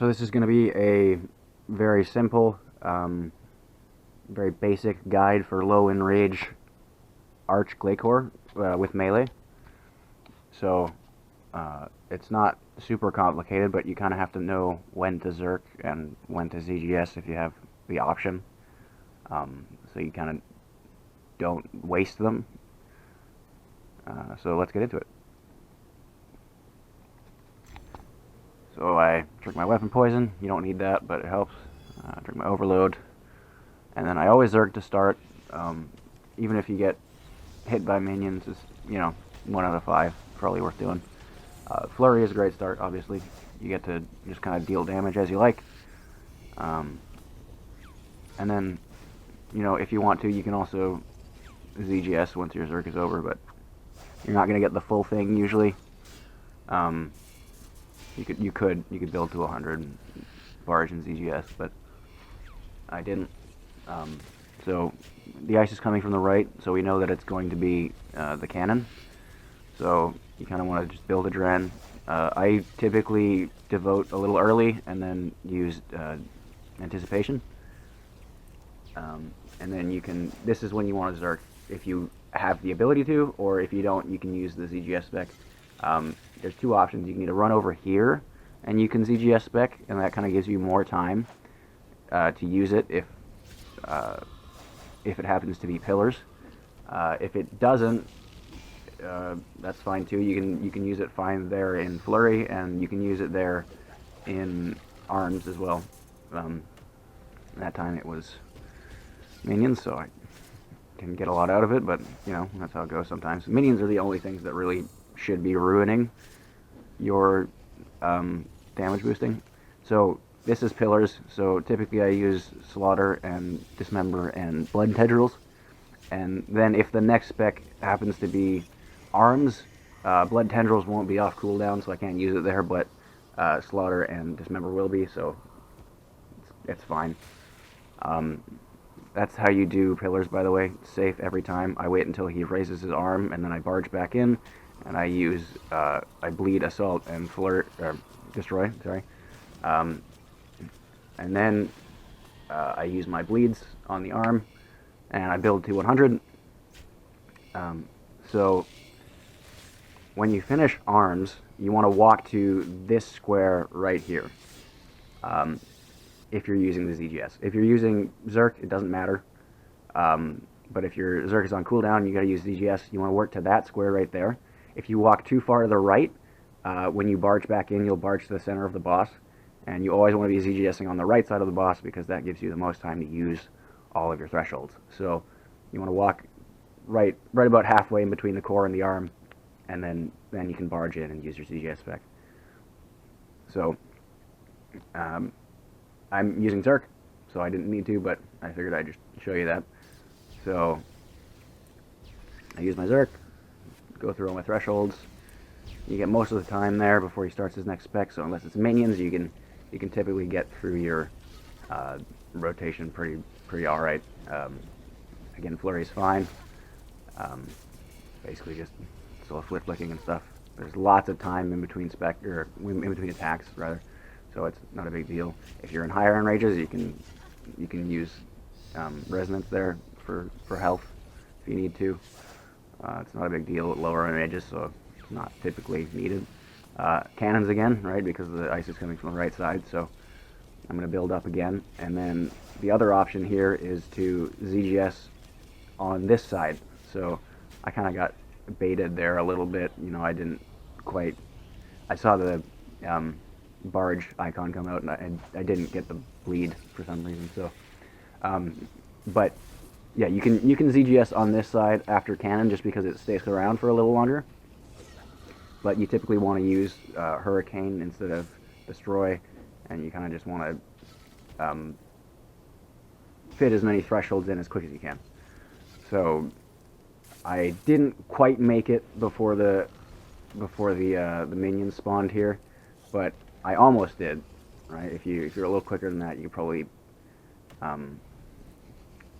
So this is going to be a very simple, very basic guide for low in rage Arch-Glacor with melee. So it's not super complicated, but you kind of have to know when to Zerk and when to ZGS if you have the option. So you kind of don't waste them. So let's get into it. So I drink my weapon poison. You don't need that, but it helps. Drink my overload. And then I always Zerk to start. Even if you get hit by minions, it's, 1 out of 5. Probably worth doing. Flurry is a great start, obviously. You get to just kind of deal damage as you like. And then, if you want to, you can also ZGS once your Zerk is over, but you're not going to get the full thing usually. You could build to 100 barge and ZGS, but I didn't. So the ice is coming from the right, so we know that it's going to be the cannon. So you kind of want to just build a Dren. I typically devote a little early and then use anticipation. And then you can, this is when you want to Zerk if you have the ability to, or if you don't, you can use the ZGS spec. There's 2 options. You can either run over here and you can ZGS spec, and that kind of gives you more time to use it if it happens to be pillars. If it doesn't, that's fine too. You can use it fine there in flurry, and you can use it there in arms as well. That time it was minions, so I didn't get a lot out of it, but that's how it goes sometimes. Minions are the only things that really should be ruining your damage boosting. So this is pillars, so typically I use slaughter and dismember and blood tendrils. And then if the next spec happens to be arms, blood tendrils won't be off cooldown, so I can't use it there, but slaughter and dismember will be, so it's fine. That's how you do pillars, by the way. Safe every time. I wait until he raises his arm, and then I barge back in, and I use, I bleed, assault, and destroy, sorry. And then I use my bleeds on the arm, and I build to 100. So when you finish arms, you want to walk to this square right here. If you're using the ZGS. If you're using Zerk, it doesn't matter. But if your Zerk is on cooldown, you got to use ZGS. You want to work to that square right there. If you walk too far to the right, when you barge back in, you'll barge to the center of the boss. And you always want to be ZGSing on the right side of the boss, because that gives you the most time to use all of your thresholds. So you want to walk right about halfway in between the core and the arm, and then you can barge in and use your ZGS spec. So I'm using Zerk, so I didn't need to, but I figured I'd just show you that. So I use my Zerk, go through all my thresholds. You get most of the time there before he starts his next spec, so unless it's minions, you can typically get through your rotation pretty alright. Again, flurry is fine. Basically just slow flip flicking and stuff. There's lots of time in between in between attacks rather, so it's not a big deal. If you're in higher enrages, you can use resonance there for health if you need to. It's not a big deal at lower enrages, so it's not typically needed. Cannons again, right, because the ice is coming from the right side, so I'm going to build up again. And then the other option here is to ZGS on this side. So I kind of got baited there a little bit. I didn't quite... I saw the barge icon come out, and I didn't get the bleed for some reason. So, but yeah, you can ZGS on this side after cannon just because it stays around for a little longer. But you typically want to use Hurricane instead of Destroy, and you kind of just want to fit as many thresholds in as quick as you can. So I didn't quite make it before the minions spawned here, but I almost did. Right? If you're a little quicker than that, you could probably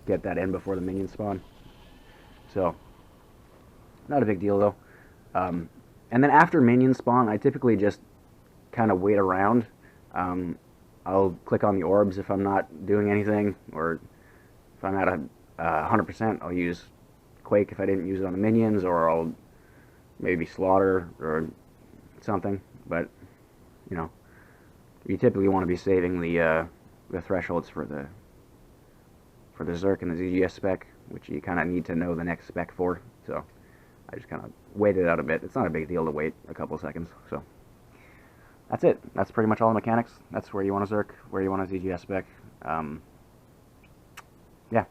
get that in before the minions spawn. So not a big deal though. And then after minions spawn, I typically just kind of wait around. I'll click on the orbs if I'm not doing anything, or if I'm at a 100%, I'll use Quake if I didn't use it on the minions, or I'll maybe slaughter or something. But you know, you typically want to be saving the thresholds for the Zerk and the ZGS spec, which you kind of need to know the next spec for. So I just kind of waited out a bit. It's not a big deal to wait a couple seconds. So that's it. That's pretty much all the mechanics. That's where you want a Zerk, where you want a ZGS spec. Yeah.